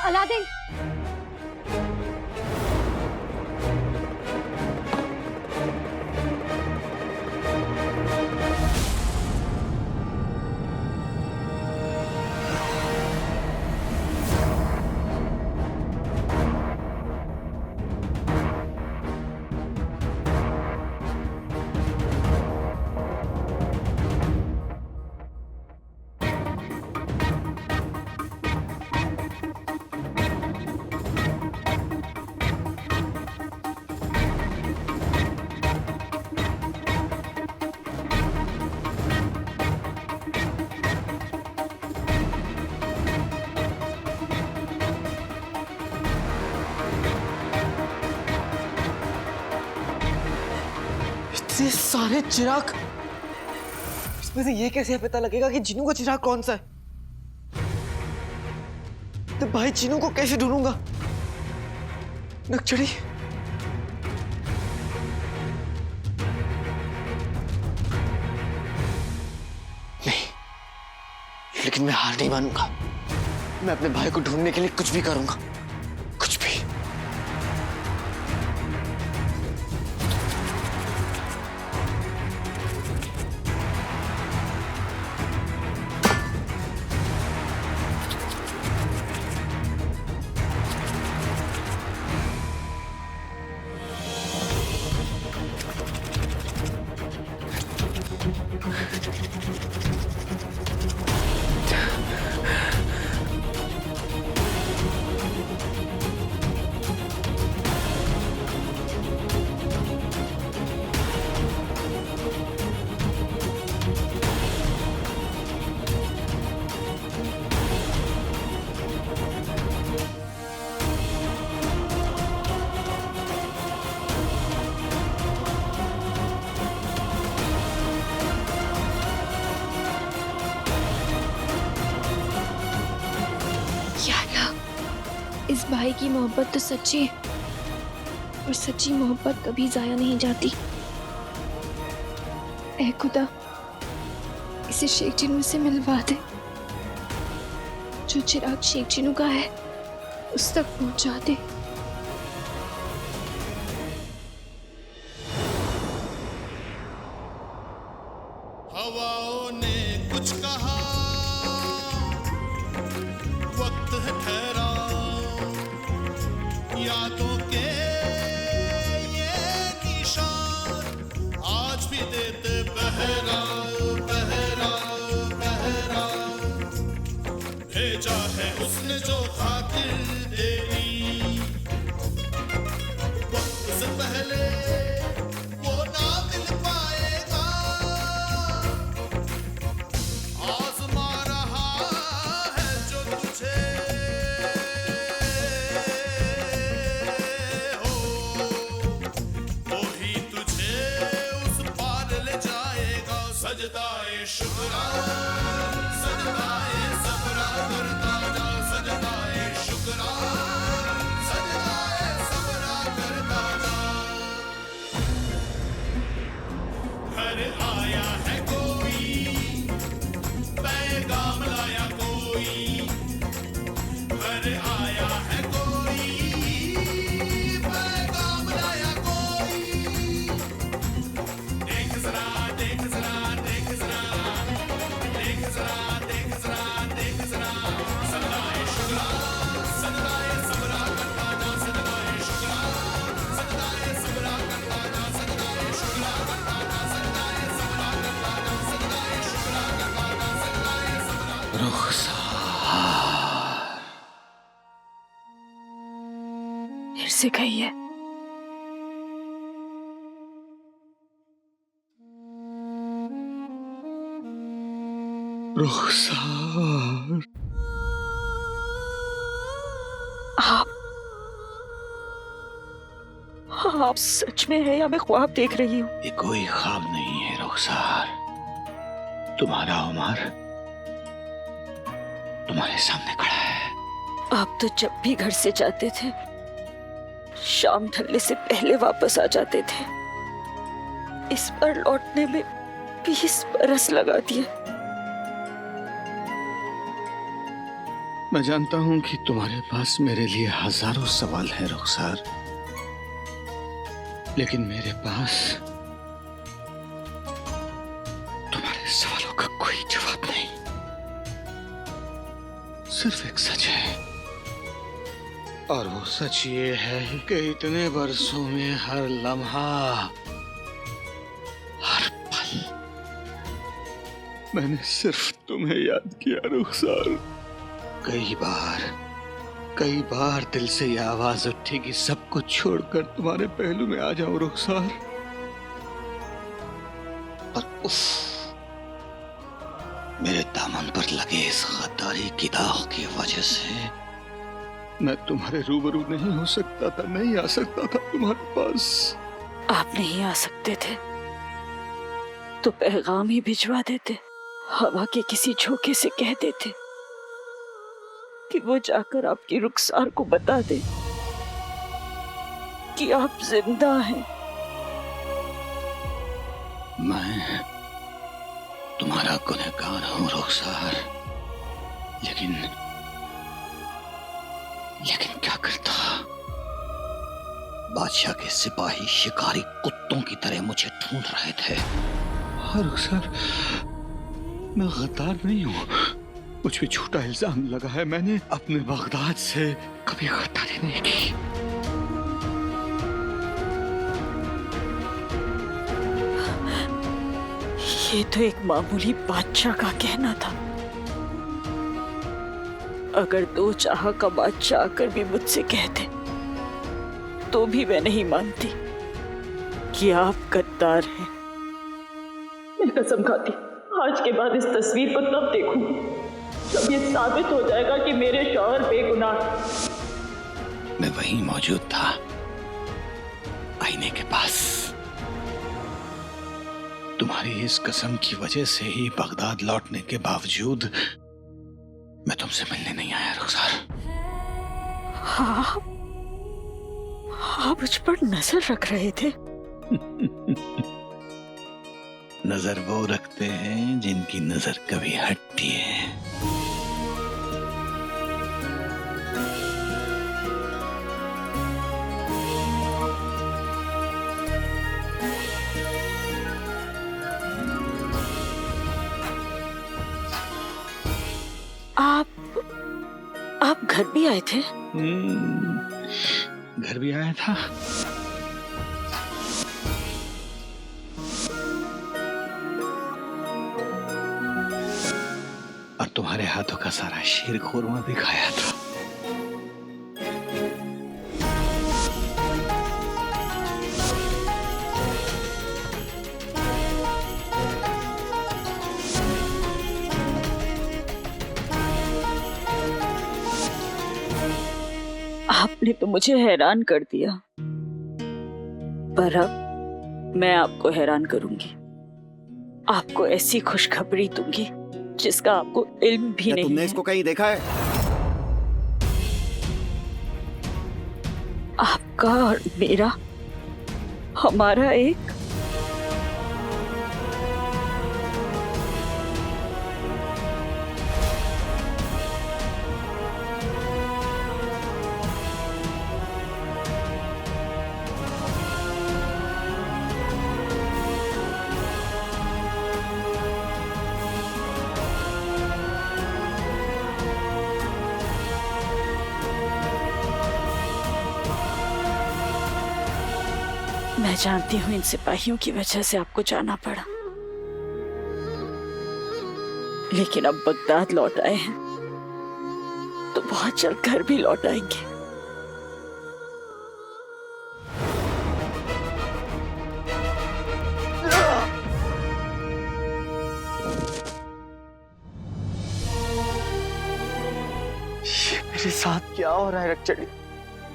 Aladdin, इतने सारे चिराग, इसमें से ये कैसे पता लगेगा कि जीनू का चिराग कौन सा है? तो भाई जीनू को कैसे ढूंढूंगा? नक्चड़ी, नहीं, लेकिन मैं हार नहीं मानूंगा। मैं अपने भाई को ढूंढने के लिए कुछ भी करूंगा, कुछ भी। इस भाई की मोहब्बत तो सच्ची है और सच्ची मोहब्बत कभी जाया नहीं जाती। ऐ खुदा, इसे शेख जिनू से मिलवा दे। जो चिराग शेख जिनू का है उस तक पहुंचा दे। हवाओं ने कुछ कहा, वक्त है ठहरा, यादों के ये निशान आज भी देते बहरा बहरा बहरा। भेजा है उसने जो खातिर देनी, वक्त से पहले वो ना मिल पाएगा। आजमा रहा है जो तुझे सजदाए शुक्रा, सजदाए सबरा करता जा। सजदाए शुक्रा, सजदाए सबरा करता जा। घर आया है कोई, पैगाम लाया कोई। घर आया है कोई, पैगाम लाया कोई। देख जरा, देख जरा, देख जरा, देख जरा, देख जरा, देख जरा। सजदाए शुक्रा, सजदाए सबरा करता जा। सजदाए शुक्रा, सजदाए सबरा करता जा। सजदाए शुक्रा करता जा। सजदाए सबरा करता जा। सजदाए शुक्रा करता जा। सजदाए सबरा। रुखसार, फिर से कही है। रुखसार, आप सच में है या मैं ख्वाब देख रही हूँ? ये कोई ख्वाब नहीं है रुखसार। तुम्हारा उमर तुम्हारे सामने खड़ा है। आप तो जब भी घर से जाते थे शाम ढलने से पहले वापस आ जाते थे। इस पर लौटने में 20 बरस लगा दिए। मैं जानता हूं कि तुम्हारे पास मेरे लिए हजारों सवाल हैं रुखसार, लेकिन मेरे पास तुम्हारे सवालों का कोई जवाब नहीं। सिर्फ एक सच है, और वो सच ये है कि इतने बरसों में हर लम्हा, हर पल मैंने सिर्फ तुम्हें याद किया रुखसार। कई बार दिल से यह आवाज उठी कि सब कुछ छोड़कर तुम्हारे पहलू में आ जाऊं रुखसार, पर उफ, मेरे दामन पर लगे इस गद्दारी की दाग की वजह से मैं तुम्हारे रूबरू नहीं हो सकता था, नहीं आ सकता था तुम्हारे पास। आप नहीं आ सकते थे तो पैगाम ही भिजवा देते, हवा के किसी झोंके से कह देते कि वो जाकर आपकी रुखसार को बता दे कि आप जिंदा हैं। मैं तुम्हारा गुनहगार हूं रुखसार, लेकिन क्या करता। बादशाह के सिपाही शिकारी कुत्तों की तरह मुझे ढूंढ रहे थे। हाँ रुखसार, मैं गद्दार नहीं हूं, मुझ पे झूठा इल्जाम लगा है। मैंने अपने बगदाद से कभी गद्दारी नहीं की। ये तो एक मामूली बादशाह का कहना था। अगर दो चाह का बादशाह आकर भी मुझसे कहते तो भी मैं नहीं मानती कि आप गद्दार हैं। मैं कसम खाती आज के बाद इस तस्वीर को तब देखूंगी जब ये साबित हो जाएगा कि मेरे शौहर बेगुनाह। मैं वहीं मौजूद था, आईने के पास। तुम्हारी इस कसम की वजह से ही बगदाद लौटने के बावजूद मैं तुमसे मिलने नहीं आया रुखसार। हाँ, आप मुझ पर नजर रख रहे थे। नजर वो रखते हैं जिनकी नजर कभी हटती है। आप घर भी आए थे? घर भी आया था। और तुम्हारे हाथों का सारा शीर खुरमा भी खाया था। आपने तो मुझे हैरान कर दिया, पर अब मैं आपको हैरान करूंगी। आपको ऐसी खुशखबरी दूंगी जिसका आपको इल्म भी नहीं तुमने है। इसको कहीं देखा है? आपका और मेरा, हमारा एक मैं जानती हूँ इन सिपाहियों की वजह से आपको जाना पड़ा, लेकिन अब बगदाद लौट आए हैं तो बहुत जल्द घर भी लौट आएंगे। ये मेरे साथ क्या हो रहा है रक्चड़ी?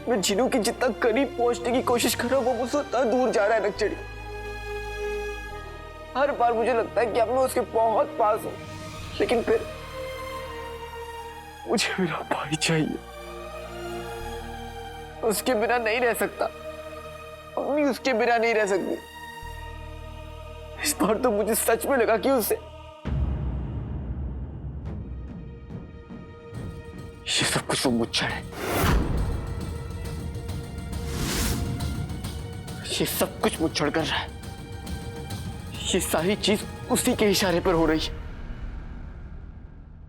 मैं जिनू के जितना करीब पहुंचने की कोशिश कर रहा हूँ, वो मुझसे उतना दूर जा रहा है रक्चड़ी। हर बार मुझे लगता है कि अब मैं उसके बहुत पास हूँ, लेकिन फिर मुझे मेरा भाई चाहिए। उसके बिना नहीं रह सकता, अम्मी उसके बिना नहीं रह सकती। इस बार तो मुझे सच में लगा कि उससे ये सब कुछ वो मुच्छड़ है, ये सब कुछ मुच्छड़ कर रहा है। ये सारी चीज उसी के इशारे पर हो रही है।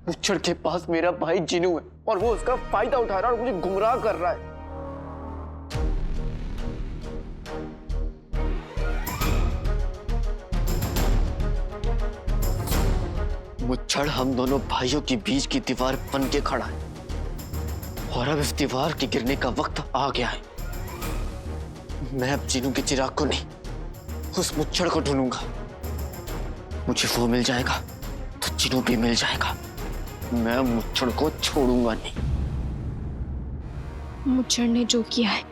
मुच्छड़ के पास मेरा भाई जिनू है और वो उसका फायदा उठा रहा है और मुझे गुमराह कर रहा है। मुच्छड़ हम दोनों भाइयों के बीच की दीवार बन के खड़ा है और अब इस दीवार के गिरने का वक्त आ गया है। मैं अब जिनू के चिराग को नहीं, उस मुच्छड़ को ढूंढूंगा। मुझे वो मिल जाएगा तो जिनू भी मिल जाएगा। मैं मुच्छड़ को छोड़ूंगा नहीं। मुच्छड़ ने जो किया है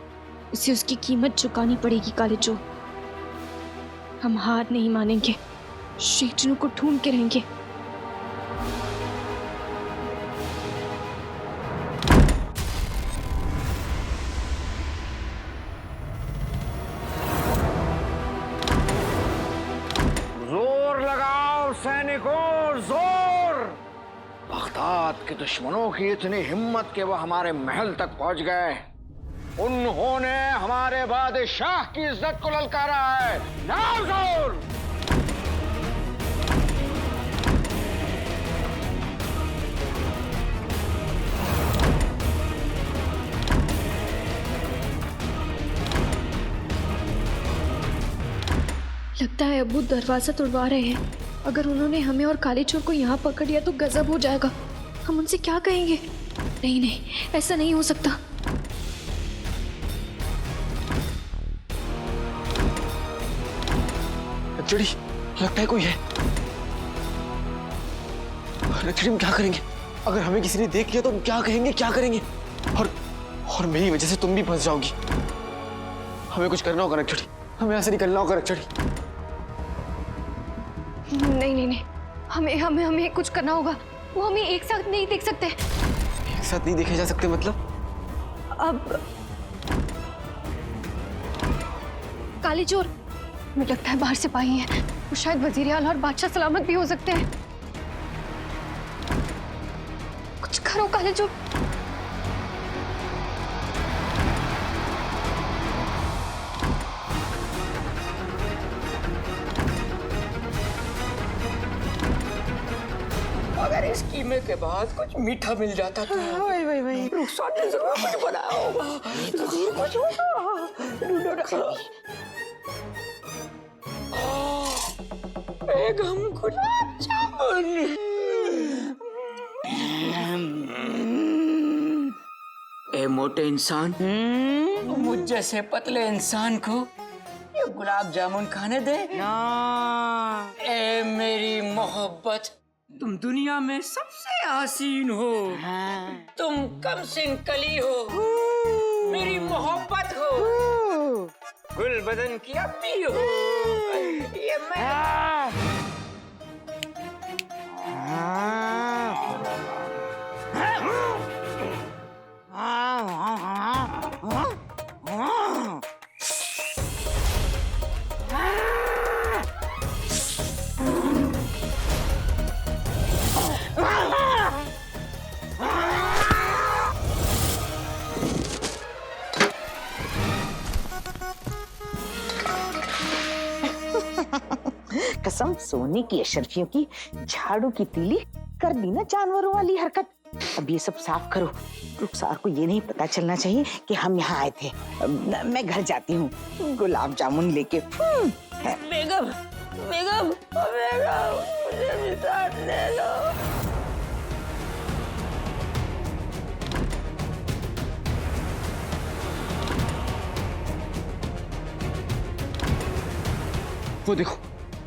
उसे उसकी कीमत चुकानी पड़ेगी काले चोर। हम हार नहीं मानेंगे, शेख जिनू को ढूंढ के रहेंगे। जोर लगाओ सैनिकों, जोर! बगदाद के दुश्मनों की इतनी हिम्मत कि वो हमारे महल तक पहुंच गए। उन्होंने हमारे बादशाह की इज्जत को ललकारा है। लाओ जोर! लगता है अब्बू दरवाजा तोड़वा रहे हैं। अगर उन्होंने हमें और काले चोर को यहाँ पकड़ लिया तो गजब हो जाएगा। हम उनसे क्या कहेंगे? नहीं नहीं, ऐसा नहीं हो सकता। रखचड़ी, लगता है कोई है। रखचड़ी, हम क्या करेंगे? अगर हमें किसी ने देख लिया तो हम क्या कहेंगे, क्या करेंगे? और मेरी वजह से तुम भी फंस जाओगी। हमें कुछ करना होगा रखचड़ी, हमें यहाँ से निकलना होगा रखचड़ी। नहीं नहीं नहीं, हमें कुछ करना होगा। वो हमें एक साथ नहीं देख सकते। एक साथ नहीं देखे जा सकते मतलब? अब काले चोर, मुझे लगता है बाहर सिपाही हैं। वो शायद वजीर आला और बादशाह सलामत भी हो सकते हैं। कुछ करो काले चोर। अगर इस कीमे के बाद कुछ मीठा मिल जाता तो वही रुखसार ने जरूर कुछ बनाया होगा। जरूर कुछ होगा। ढूंढो रखो। बेगम गुलाब जामुन। ए मोटे इंसान, मुझ जैसे पतले इंसान को ये गुलाब जामुन खाने दे ना। ए मेरी मोहब्बत, तुम दुनिया में सबसे हसीन हो। तुम कम सिन कली हो, मेरी मोहब्बत हो, गुल बदन की अम्मी हो। ये मैं कसम सोने की अशरफियों की, झाड़ू की तीली कर दी ना जानवरों वाली हरकत। अब ये सब साफ करो। रुखसार को ये नहीं पता चलना चाहिए कि हम यहाँ आए थे। मैं घर जाती हूँ गुलाब जामुन लेके। बेगम, बेगम, बेगम, मुझे भी साथ ले लो। वो देखो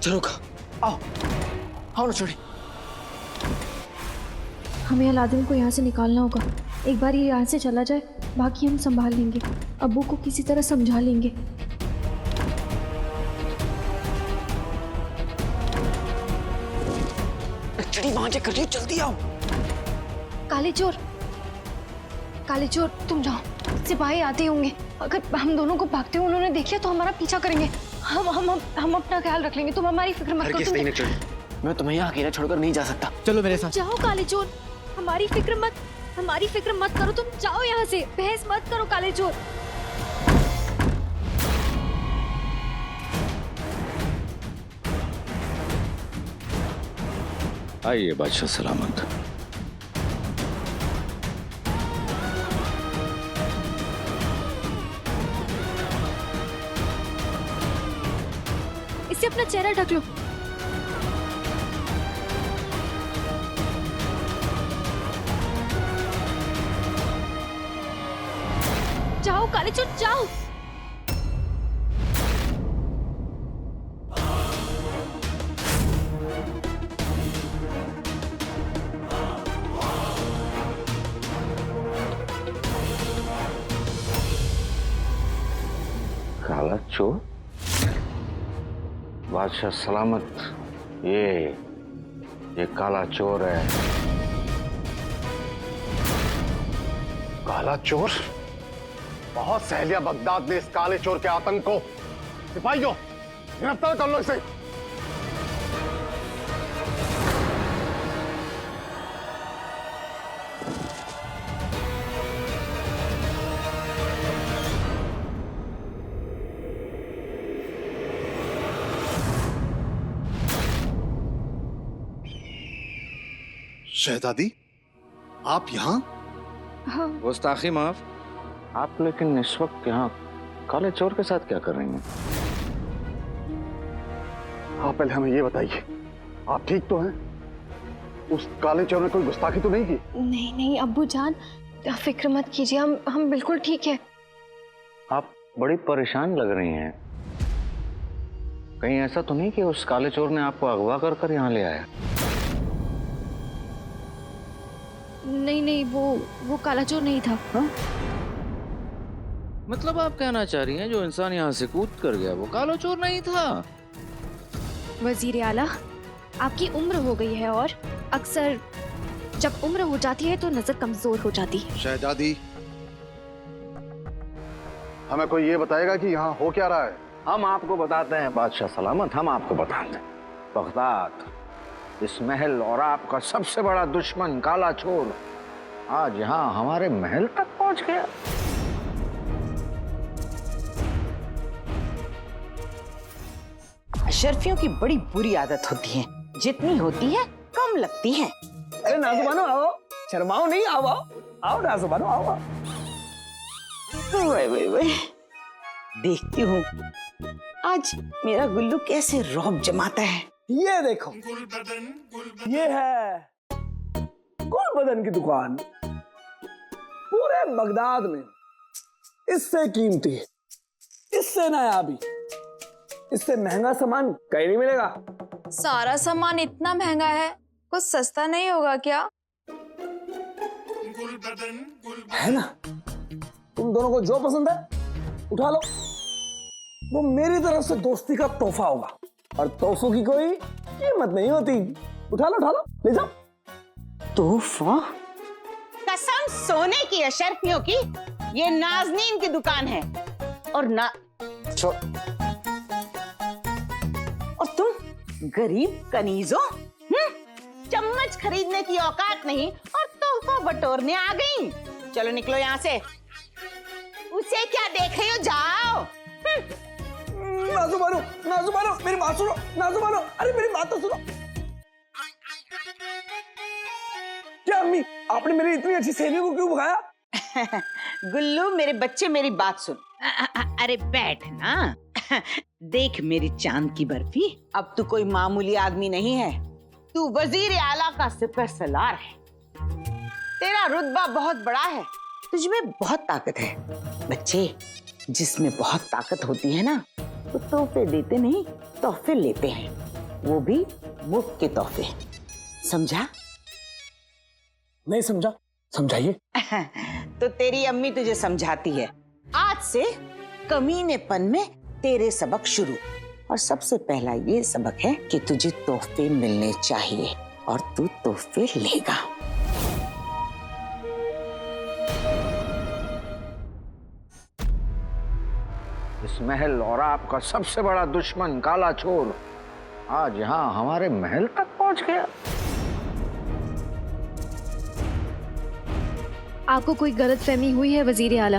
झरोखा। आओ आओ ना छोड़ी। हमें अलादीन को यहाँ से निकालना होगा। एक बार ये यहाँ से चला जाए, बाकी हम संभाल लेंगे। अब्बू को किसी तरह समझा लेंगे। चिड़ी वहां जा कर रही हो, जल्दी आओ। काले चोर, काले चोर तुम जाओ, सिपाही आते होंगे। अगर हम दोनों को भागते हुए उन्होंने देख लिया तो हमारा पीछा करेंगे। हम अपना ख्याल रख लेंगे, तुम हमारी फिक्र मत करो। मैं तुम्हें यहाँ अकेला छोड़कर नहीं जा सकता। चलो मेरे साथ। जाओ काले चोर, हमारी फिक्र मत हमारी फिक्र मत करो, तुम जाओ यहाँ से, बहस मत करो काले चोर। आइए बादशाह सलामत। इससे अपना चेहरा ढक लो। जाओ काले चोर जाओ। काला चोर? बादशाह सलामत, ये काला चोर है। काला चोर? बहुत सहलिया बगदाद ने इस काले चोर के आतंक को। सिपाहियों, गिरफ्तार कर लो इसे। शहजादी, आप यहाँ? गुस्ताखी माफ। आप लेकिन इस वक्त यहाँ काले चोर के साथ क्या कर रही हैं? आप पहले हमें ये बताइए, आप ठीक तो हैं? उस काले चोर ने कोई गुस्ताखी तो नहीं की? नहीं नहीं अब्बू जान, फिक्र मत कीजिए, हम बिल्कुल ठीक है। आप बड़ी परेशान लग रही हैं। कहीं ऐसा तो नहीं कि उस काले चोर ने आपको अगवा कर कर यहाँ ले आया? नहीं नहीं वो काला चोर नहीं था। हा? मतलब आप कहना चाह रही हैं जो इंसान यहाँ से कूद कर गया वो काला चोर नहीं था? वजीर आला, आपकी उम्र हो गई है और अक्सर जब उम्र हो जाती है तो नजर कमजोर हो जाती है। शहजादी, हमें कोई ये बताएगा कि यहाँ हो क्या रहा है? हम आपको बताते हैं बादशाह सलामत, हम आपको बताते हैं। बगदाद, इस महल और आपका सबसे बड़ा दुश्मन काला चोर आज यहाँ हमारे महल तक पहुंच गया। अशरफियों की बड़ी बुरी आदत होती है, जितनी होती है कम लगती है। अरे नाजुबानो आओ, शर्माओ नहीं, आओ आओ आओ नाजुबानो आओ। वही देखती हूँ आज मेरा गुल्लू कैसे रौब जमाता है। ये देखो, ये है गुलबदन की दुकान। पूरे बगदाद में इससे कीमती, इससे नायाबी, इससे महंगा सामान कहीं नहीं मिलेगा। सारा सामान इतना महंगा है, कुछ सस्ता नहीं होगा क्या? है ना? तुम दोनों को जो पसंद है उठा लो। वो मेरी तरफ से दोस्ती का तोहफा होगा और तोहफों की कोई कीमत नहीं होती। उठा लो, ले जाओ। तोहफा? कसम सोने की अशरफियों की, ये नाज़नीन की दुकान है। और और तुम गरीब कनीजों, चम्मच खरीदने की औकात नहीं और तोहफा बटोरने आ गई। चलो निकलो यहाँ से। उसे क्या देख रही हो, जाओ। नाजुबानो मेरी बात सुनो। नाजुबानो, अरे मेरी बात तो सुनो। क्या अम्मी, आपने मेरी इतनी अच्छी सहेली को क्यों भगाया? गुल्लू मेरे बच्चे, मेरी बात सुन। अरे बैठ ना। देख मेरी चांद की बर्फी, अब तू कोई मामूली आदमी नहीं है, तू वजीर आला का सिपहसालार है। तेरा रुतबा बहुत बड़ा है, तुझमें बहुत ताकत है। बच्चे, जिसमें बहुत ताकत होती है ना, वो तोहफे देते नहीं, तोहफे लेते हैं, वो भी मुफ्त के तोहफे। समझा? नहीं समझा, समझाइए। तो तेरी अम्मी तुझे समझाती है। आज से कमीनेपन में तेरे सबक शुरू। और सबसे पहला ये सबक है कि तुझे तोहफे मिलने चाहिए और तू तोहफे लेगा। इस महल और आपका सबसे बड़ा दुश्मन काला चोर आज यहाँ हमारे महल तक पहुंच गया। आपको कोई गलतफहमी हुई है वजीर आला।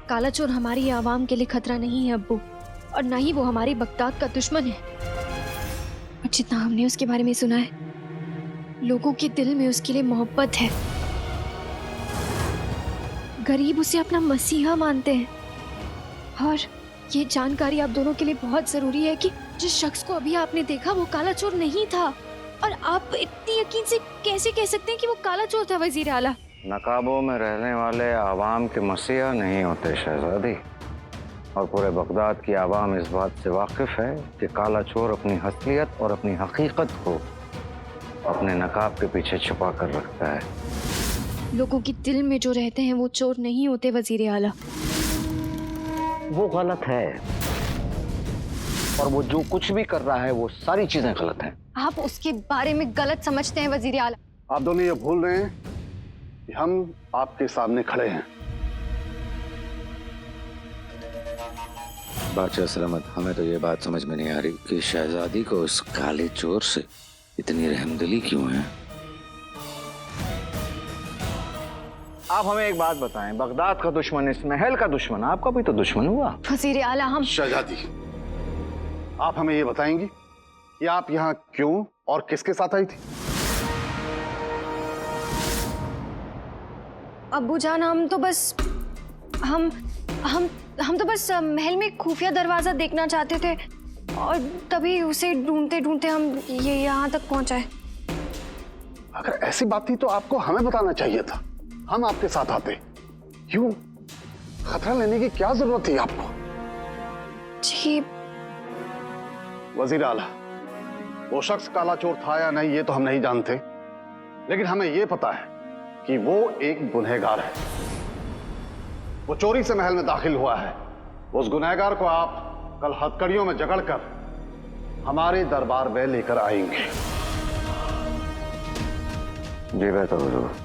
काला चोर हमारी आवाम के लिए खतरा नहीं है अब्बू, और ना ही वो हमारी बगदाद का दुश्मन है। और जितना हमने उसके बारे में सुना है, लोगों के दिल में उसके लिए मोहब्बत है। गरीब उसे अपना मसीहा मानते हैं। और ये जानकारी आप दोनों के लिए बहुत जरूरी है कि जिस शख्स को अभी आपने देखा वो काला चोर नहीं था। और आप इतनी यकीन से कैसे कह सकते हैं कि वो काला चोर था वजीर आला? नकाबों में रहने वाले आवाम के मसीहा नहीं होते शहजादी, और पूरे बगदाद की आवाम इस बात से वाकिफ है कि काला चोर अपनी असलियत और अपनी हकीकत को अपने नकाब के पीछे छुपा कर रखता है। लोगों के दिल में जो रहते हैं वो चोर नहीं होते वजीर आला। वो गलत है, और वो जो कुछ भी कर रहा है वो सारी चीजें गलत हैं। आप उसके बारे में गलत समझते हैं वजीर आला। आप दोनों ये भूल रहे हैं कि हम आपके सामने खड़े हैं। बादशाह सलामत, हमें तो ये बात समझ में नहीं आ रही कि शहजादी को उस काले चोर से इतनी रहमदिली क्यों है। आप हमें एक बात बताएं, बगदाद का दुश्मन, इस महल का दुश्मन आपका भी तो दुश्मन हुआ। वजीर आला हम शहजादी, आप हमें ये बताएंगी कि आप यहाँ क्यों और किसके साथ आई थी? अब्बू जान, हम तो बस महल में खुफिया दरवाजा देखना चाहते थे, और तभी उसे ढूंढते ढूंढते हम ये यहाँ तक पहुंचाए। अगर ऐसी बात थी तो आपको हमें बताना चाहिए था, हम आपके साथ आते। क्यों खतरा लेने की क्या जरूरत थी आपको? जी वजीर आला, वो शख्स काला चोर था या नहीं ये तो हम नहीं जानते, लेकिन हमें ये पता है कि वो एक गुनहगार है। वो चोरी से महल में दाखिल हुआ है। उस गुनहगार को आप कल हथकड़ियों में जकड़कर हमारे दरबार में लेकर आएंगे। जी बेहतर हुजूर।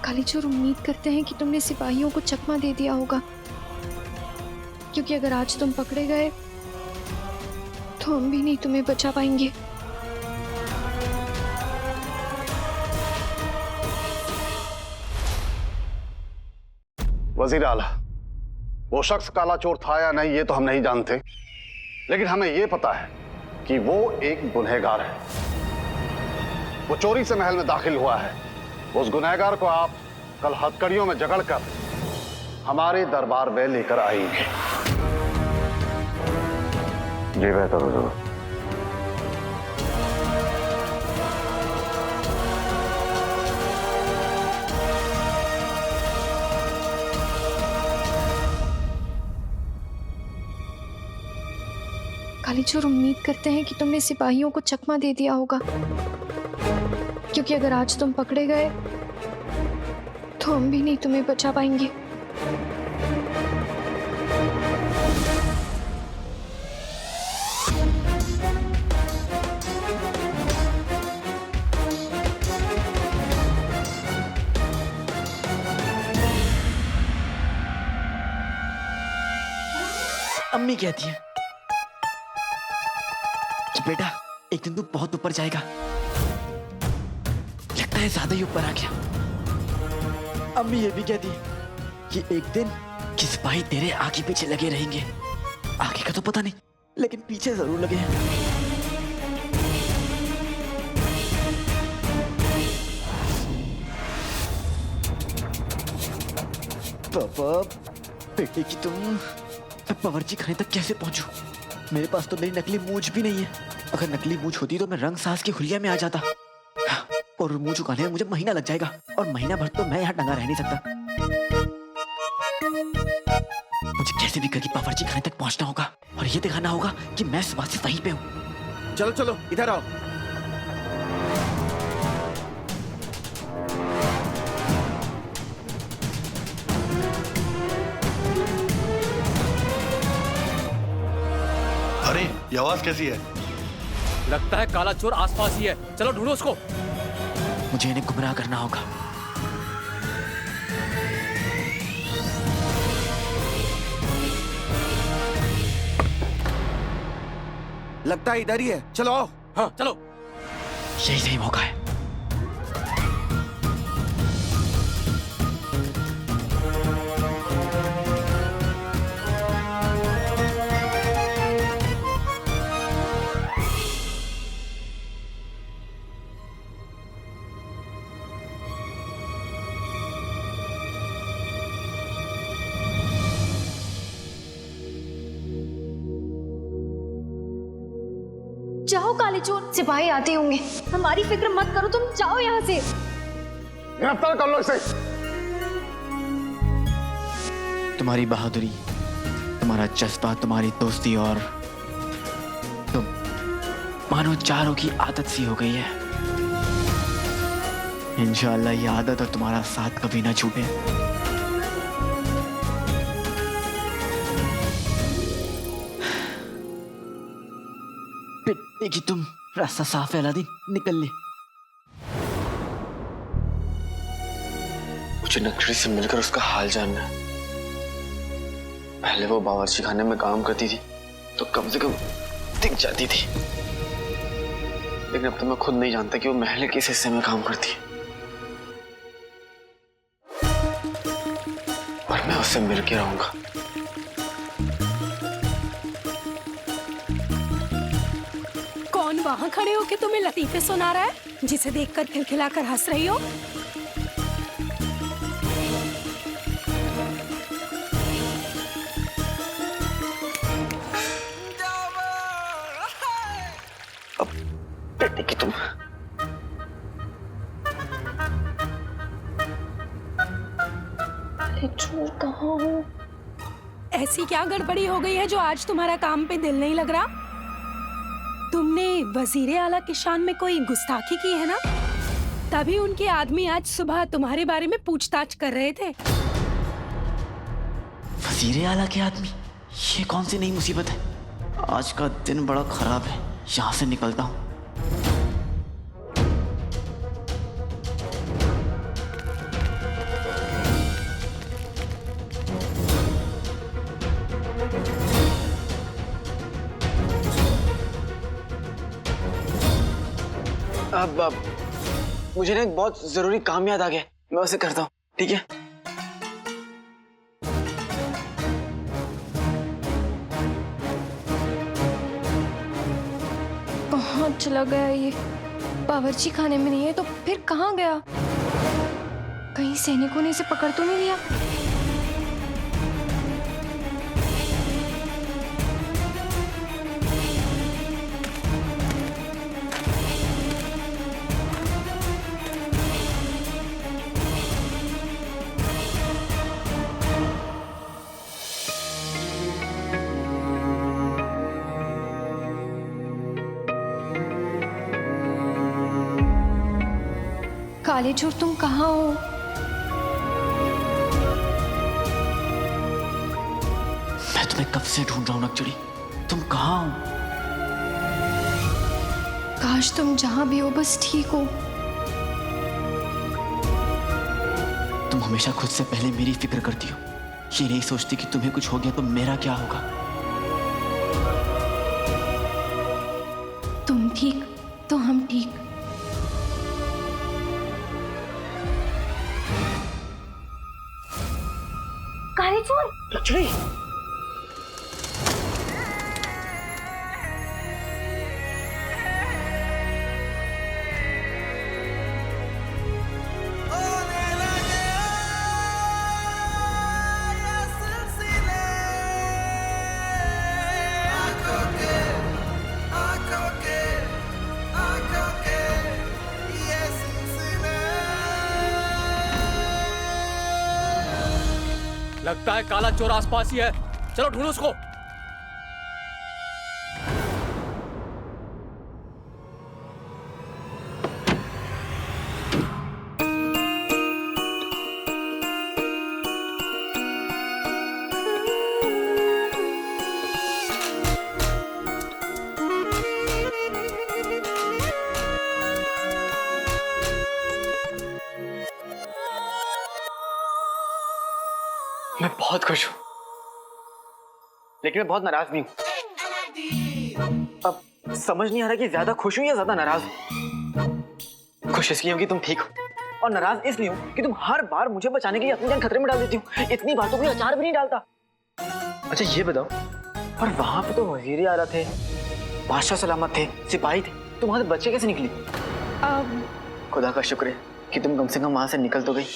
काली चोर, उम्मीद करते हैं कि तुमने सिपाहियों को चकमा दे दिया होगा, क्योंकि अगर आज तुम पकड़े गए तो हम भी नहीं तुम्हें बचा पाएंगे। वजीर आला, वो शख्स काला चोर था या नहीं ये तो हम नहीं जानते, लेकिन हमें ये पता है कि वो एक गुनहगार है। वो चोरी से महल में दाखिल हुआ है। उस गुनहगार को आप कल हथकड़ियों में जकड़कर हमारे दरबार में लेकर आएंगे। जी बेहतर हुजूर। काली चोर, उम्मीद करते हैं कि तुमने सिपाहियों को चकमा दे दिया होगा, क्योंकि अगर आज तुम पकड़े गए तो हम भी नहीं तुम्हें बचा पाएंगे। अम्मी कहती है कि बेटा एक दिन तू बहुत ऊपर जाएगा। लगता है ज्यादा ही ऊपर आ गया। अम्मी ये भी कहती है कि एक दिन कि सिपाही तेरे आगे पीछे लगे रहेंगे। आगे का तो पता नहीं, लेकिन पीछे जरूर लगे हैं। पापा, बेटे की तुम मैं बावर्ची खाने तक कैसे पहुंचूं? मेरे पास तो मेरी नकली मूंछ भी नहीं है। अगर नकली मूंछ होती तो मैं रंग सास की हुलिया में आ जाता, और मुंह चुकाने में मुझे महीना लग जाएगा, और महीना भर तो मैं यहाँ टंगा रह नहीं सकता। मुझे कैसे भी करके बावर्ची खाने तक पहुंचना होगा, और ये दिखाना होगा कि मैं सुबह से वहीं पे हूँ। चलो चलो इधर आओ। अरे ये आवाज कैसी है? लगता है काला चोर आसपास ही है। चलो ढूंढो उसको। मुझे इन्हें गुमराह करना होगा। लगता है इधर ही है, चलो आओ। हाँ चलो। यही सही मौका है। जाओ काले चोर, सिपाही आते होंगे। हमारी फिक्र मत करो, तुम जाओ यहाँ से। गिरफ्तार कर लो इसे। तुम्हारी बहादुरी, तुम्हारा जज्बा, तुम्हारी दोस्ती और तुम मानो चारों की आदत सी हो गई है। इंशाअल्लाह ये आदत और तुम्हारा साथ कभी ना छूटे। पिटने की तुम, रास्ता साफ है अलादीन, निकल ले। मुझे नकड़ी से मिलकर उसका हाल जानना है। पहले वो बावर्ची खाने में काम करती थी तो कम से कम दिख जाती थी, लेकिन अब तो मैं खुद नहीं जानता कि वो महल के किस हिस्से में काम करती है। और मैं उससे मिल के रहूंगा। कौन वहाँ खड़े होके तुम्हें लतीफे सुना रहा है, जिसे देखकर खिलखिलाकर हंस रही हो? कि तुम चोर कहाँ हो? ऐसी क्या गड़बड़ी हो गई है जो आज तुम्हारा काम पे दिल नहीं लग रहा? तुमने वजीरे आला की शान में कोई गुस्ताखी की है ना? तभी उनके आदमी आज सुबह तुम्हारे बारे में पूछताछ कर रहे थे। वजीरे आला के आदमी, ये कौन सी नई मुसीबत है? आज का दिन बड़ा खराब है, यहाँ से निकलता हूँ। अब मुझे ना एक बहुत जरूरी काम याद आ गया, मैं उसे करता हूँ, ठीक है? कहाँ चला गया ये? बावर्ची खाने में नहीं है तो फिर कहाँ गया? कहीं सैनिकों ने इसे पकड़ तो नहीं लिया? काले चोर, तुम कहाँ हो? मैं तुम्हें कब से ढूंढ रहा हूँ नकचड़ी, तुम कहाँ हो? काश तुम जहाँ भी हो बस ठीक हो। तुम हमेशा खुद से पहले मेरी फिक्र करती हो, ये नहीं सोचती कि तुम्हें कुछ हो गया तो मेरा क्या होगा। तुम ठीक तो हम ठीक। काले चोर, लक्ष्मी, लगता है काला चोर आसपास ही है, चलो ढूंढो उसको। मैं बहुत खुश हूं, लेकिन मैं बहुत नाराज भी हूं। अब समझ नहीं आ रहा कि ज्यादा खुश हूं या ज्यादा नाराज हूं। खुश इसलिए हूं कि तुम ठीक हो, और नाराज इसलिए हूं कि तुम हर बार मुझे बचाने के लिए अपनी जान खतरे में डाल देती हो। इतनी बार तो कोई अचार भी नहीं डालता। अच्छा ये बताओ, और वहां पे तो वजीर आला थे, बादशाह सलामत थे, सिपाही थे, तुम वहां से बच्चे कैसे निकली? खुदा का शुक्र है कि तुम कम से कम वहां से निकल तो गई।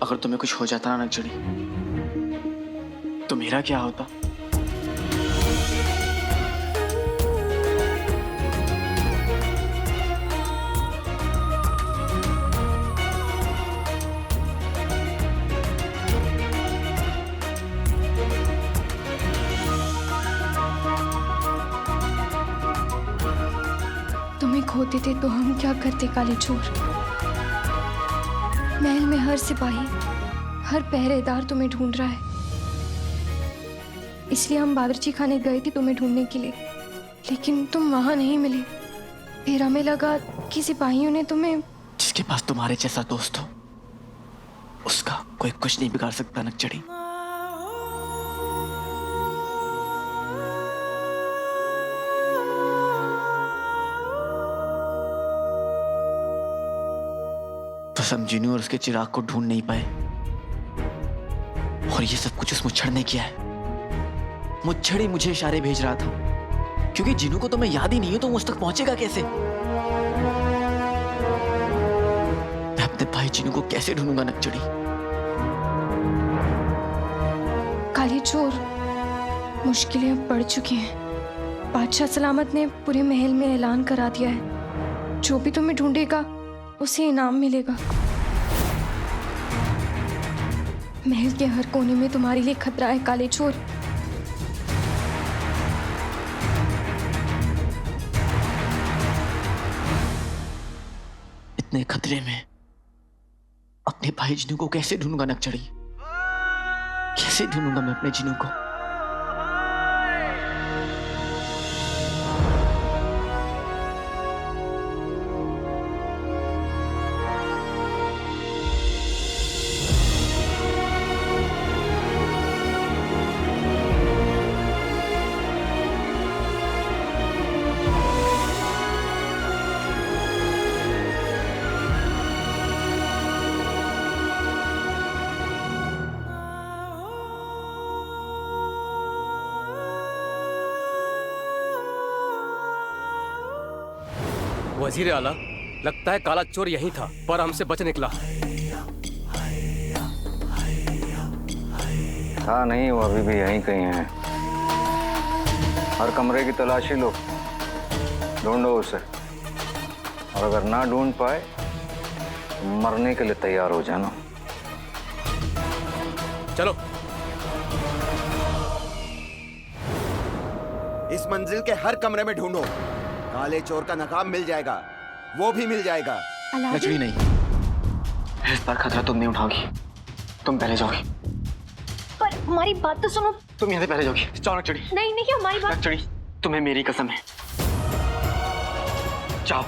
अगर तुम्हें कुछ हो जाता ना नगचड़ी, तो मेरा क्या होता? तुम्हें खोते थे तो हम क्या करते काले चोर? महल में हर सिपाही, हर पहरेदार तुम्हें ढूंढ रहा है, इसलिए हम बावर्ची खाने गए थे तुम्हें ढूंढने के लिए, लेकिन तुम वहां नहीं मिले। फिर हमें लगा कि सिपाहियों ने तुम्हें। जिसके पास तुम्हारे जैसा दोस्त हो, उसका कोई कुछ नहीं बिगाड़ सकता नगचड़ी। तो समझीनू और उसके चिराग को ढूंढ नहीं पाए, और ये सब कुछ उस मुच्छड़ ने किया है। मुच्छड़ ही मुझे इशारे भेज रहा था, क्योंकि जिनू को तो मैं याद ही नहीं हूं, तो मुझ तक पहुंचेगा कैसे? मैं अपने भाई जिनू को कैसे ढूंढूंगा नगचड़ी? काले चोर, मुश्किलें अब बढ़ चुकी हैं। बादशाह सलामत ने पूरे महल में ऐलान करा दिया है, जो भी तुम्हें ढूंढेगा उसे इनाम मिलेगा। महल के हर कोने में तुम्हारे लिए खतरा है काले चोर। इतने खतरे में अपने भाई जिनू को कैसे ढूंढूंगा नगचड़ी? कैसे ढूंढूंगा मैं अपने जिनू को? वजीर आला, लगता है काला चोर यहीं था, पर हमसे बच निकला। था नहीं, वो अभी भी यहीं कहीं है। हर कमरे की तलाशी लो, ढूंढो उसे, और अगर ना ढूंढ पाए तो मरने के लिए तैयार हो जाना। चलो। इस मंजिल के हर कमरे में ढूंढो, काले चोर का नकाब मिल जाएगा, वो भी मिल जाएगा। नगचड़ी नहीं, इस बार खतरा तुम नहीं उठाओगी, तुम पहले जाओगी। पर हमारी बात तो सुनो। तुम यहाँ से पहले जाओगी। जाओ नगचड़ी। नहीं नहीं, हमारी बात। नगचड़ी, तुम्हें मेरी कसम है, जाओ।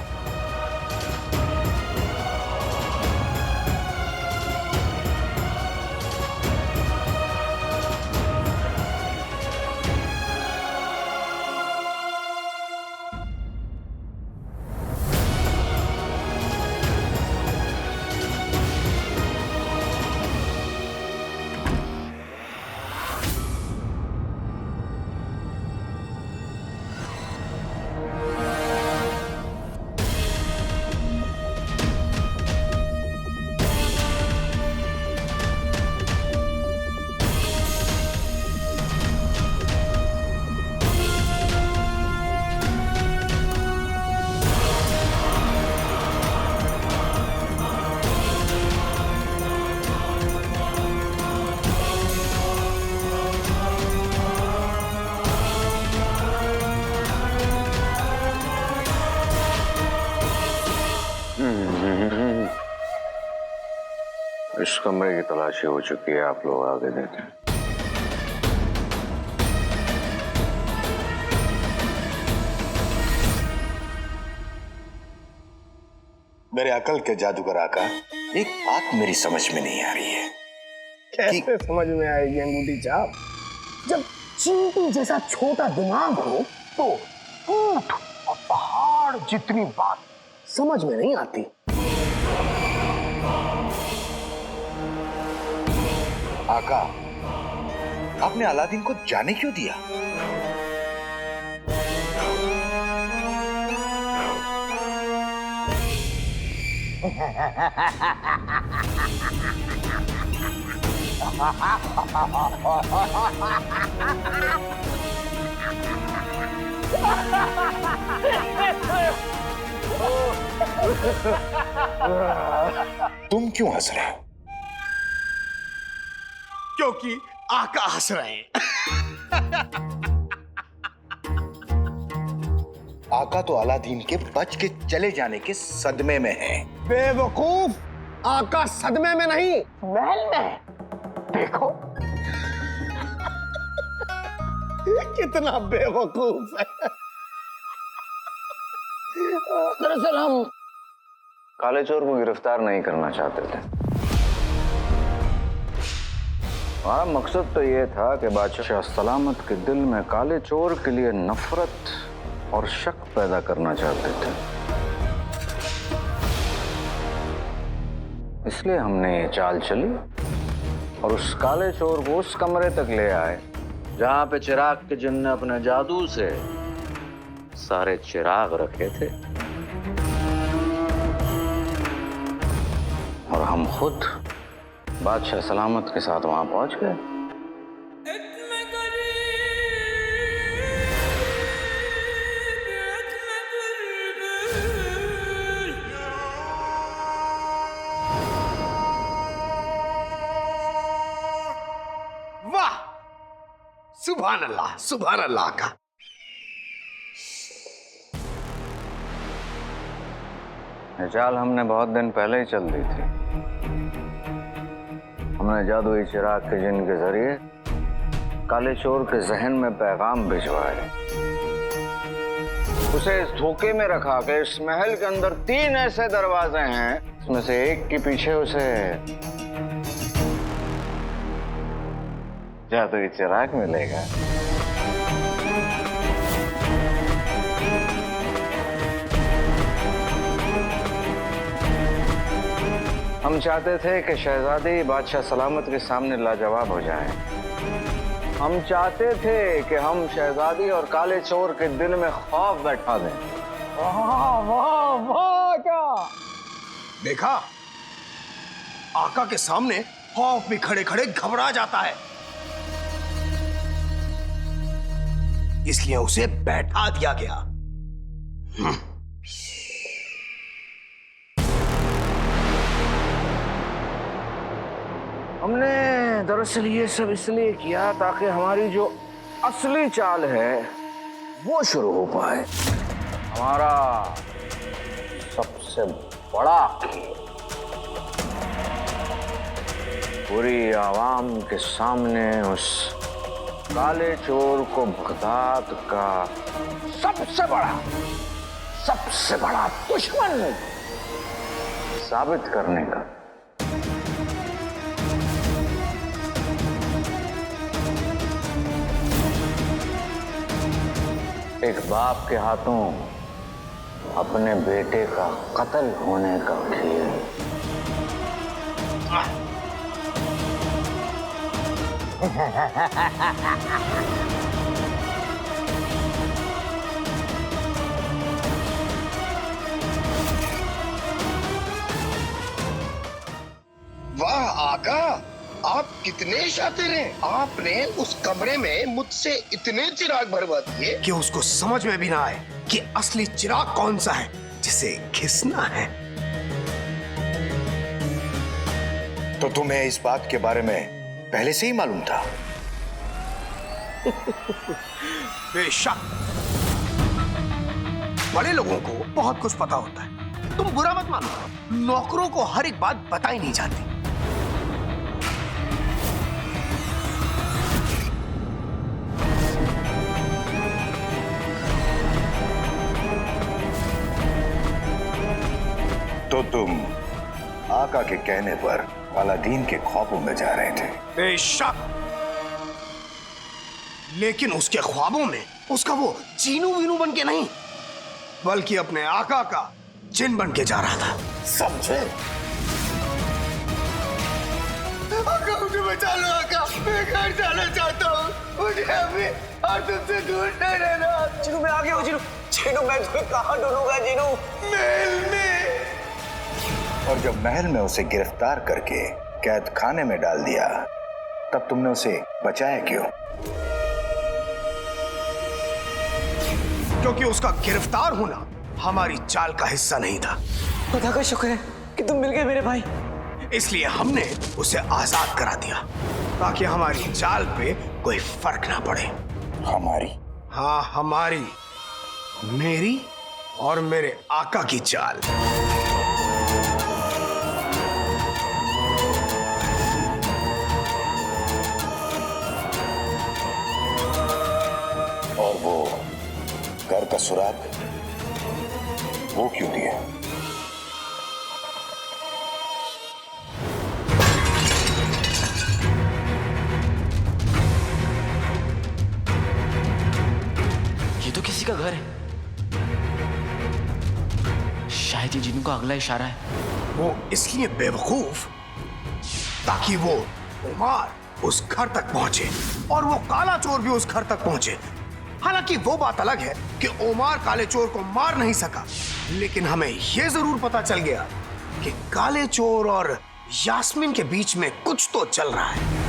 इस कमरे की तलाशी हो चुकी है, आप लोग आगे देखें। मेरे अकल के जादूगर आका, एक बात मेरी समझ में नहीं आ रही है। कैसे समझ में आएगी अंगूठी छाप? जब चींटी जैसा छोटा दिमाग हो तो ऊंट और पहाड़ जितनी बात समझ में नहीं आती। आका, आपने अलादीन को जाने क्यों दिया? तुम क्यों हंस रहे हो? क्योंकि आका हंस रहे हैं। आका तो अलादीन के बच के चले जाने के सदमे में है। बेवकूफ, आका सदमे में नहीं, महल में। देखो कितना बेवकूफ है। दरअसल हम काले चोर को गिरफ्तार नहीं करना चाहते थे। हमारा मकसद तो ये था कि बादशाह सलामत के दिल में काले चोर के लिए नफरत और शक पैदा करना चाहते थे। इसलिए हमने ये चाल चली और उस काले चोर को उस कमरे तक ले आए जहां पे चिराग के जिन ने अपने जादू से सारे चिराग रखे थे, और हम खुद बादशाह सलामत के साथ वहां पहुंच गए। वाह, सुभान अल्लाह, सुभान अल्लाह का। ये चाल हमने बहुत दिन पहले ही चल दी थी। हमने जादुई चिराग के जिन के जरिए काले चोर के जहन में पैगाम भिजवाए, उसे इस धोखे में रखा कि इस महल के अंदर 3 ऐसे दरवाजे हैं, उसमें से एक के पीछे उसे जादुई चिराग मिलेगा। हम चाहते थे कि शहजादी बादशाह सलामत के सामने लाजवाब हो जाएं। हम चाहते थे कि हम शहजादी और काले चोर के दिल में खौफ बैठा दें। वाह वाह वाह, क्या देखा? आका के सामने खौफ भी खड़े खड़े घबरा जाता है, इसलिए उसे बैठा दिया गया। हमने दरअसल ये सब इसलिए किया ताकि हमारी जो असली चाल है वो शुरू हो पाए। हमारा सबसे बड़ा खेल पूरी आवाम के सामने उस काले चोर को बगदाद का सबसे बड़ा दुश्मन साबित करने का। एक बाप के हाथों अपने बेटे का कत्ल होने का खेल। वाह आका, आप कितने शातिर हैं। आपने उस कमरे में मुझसे इतने चिराग भरवा दिए कि उसको समझ में भी ना आए कि असली चिराग कौन सा है जिसे घिसना है। तो तुम्हें इस बात के बारे में पहले से ही मालूम था? बेशक, बड़े लोगों को बहुत कुछ पता होता है। तुम बुरा मत मानो, नौकरों को हर एक बात बताई नहीं जाती। तो तुम आका के कहने पर अलादीन के ख्वाबों में जा रहे थे? बेशक, लेकिन उसके ख्वाबों में उसका वो चीनू वीनू बन के नहीं, बल्कि अपने आका का जिन बन के जा रहा था, समझे? आका मुझे बचा लो आका, मैं घर जाना चाहता हूँ, मुझे अभी और तुमसे दूर नहीं रहना। जीनू मैं आ गया हूँ, जीनू मैं तुम्हें कहाँ ढूंढूंगा जीनू? महल में। और जब महल में उसे गिरफ्तार करके कैद खाने में डाल दिया, तब तुमने उसे बचाया क्यों? क्योंकि उसका गिरफ्तार होना हमारी चाल का हिस्सा नहीं था। खुदा का शुक्र है कि तुम मिल गए मेरे भाई। इसलिए हमने उसे आजाद करा दिया ताकि हमारी चाल पे कोई फर्क ना पड़े। हमारी? हाँ हमारी, मेरी और मेरे आका की चाल। और वो घर का सुराग वो क्यों दिया? ये तो किसी का घर है। शायद ये जीनू का अगला इशारा है। वो इसलिए बेवकूफ ताकि वो उमार उस घर तक पहुंचे और वो काला चोर भी उस घर तक पहुंचे। हालांकि वो बात अलग है कि ओमार काले चोर को मार नहीं सका, लेकिन हमें यह जरूर पता चल गया कि काले चोर और यास्मीन के बीच में कुछ तो चल रहा है।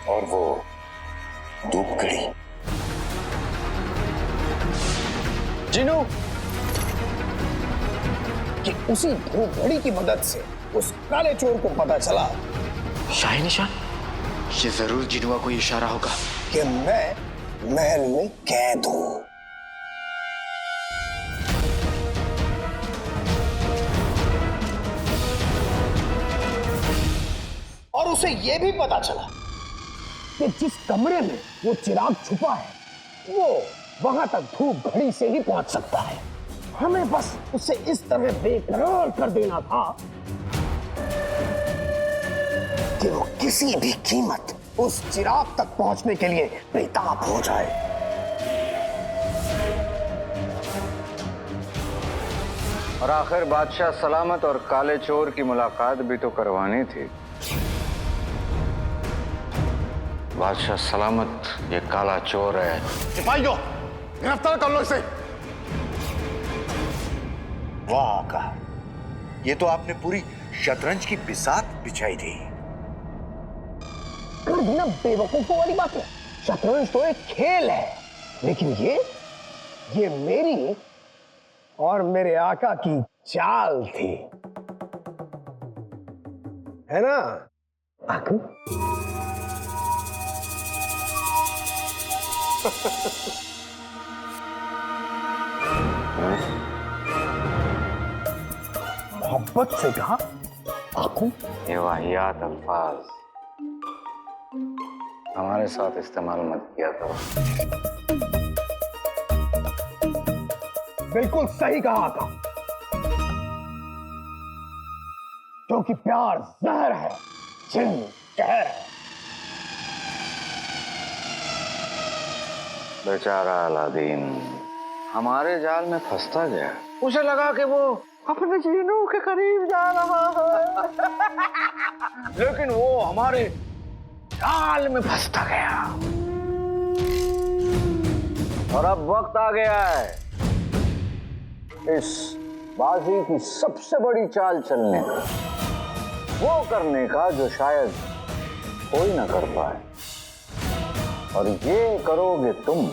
और वो धूप घड़ी? जिनू कि उसी धूप घड़ी की मदद से उस काले चोर को पता चला शाही निशान, ये जरूर जिनू का कोई इशारा होगा कि मैं महल में कैद हूं। और उसे यह भी पता चला कि जिस कमरे में वो चिराग छुपा है, वो वहां तक धूप घड़ी से ही पहुंच सकता है। हमें बस उसे इस तरह बेकरार कर देना था कि वो किसी भी कीमत उस चिराग तक पहुंचने के लिए बेताब हो जाए। और आखिर बादशाह सलामत और काले चोर की मुलाकात भी तो करवानी थी। बादशाह सलामत ये काला चोर है। सिपाहियों, गिरफ्तार कर लो इसे। वाह आका, ये तो आपने पूरी शतरंज की बिसात बिछाई थी। कर दी ना बेवकूफों वाली बात है। शतरंज तो एक खेल है, लेकिन ये मेरी और मेरे आका की चाल थी, है ना आकू? मोहब्बत से कहा आकू? ये वाहियात अल्फाज हमारे साथ इस्तेमाल मत किया करो। बिल्कुल सही कहा था, क्योंकि प्यार जहर है, जिन कहर है। बेचारा अलादीन हमारे जाल में फंसता गया। उसे लगा कि वो अपने जीनू के करीब जा रहा है, लेकिन वो हमारे जाल में फंसता गया। और अब वक्त आ गया है इस बाजी की सबसे बड़ी चाल चलने का, वो करने का जो शायद कोई ना कर पाए, और ये करोगे तुम।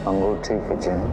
अंगूठी के चिन्ह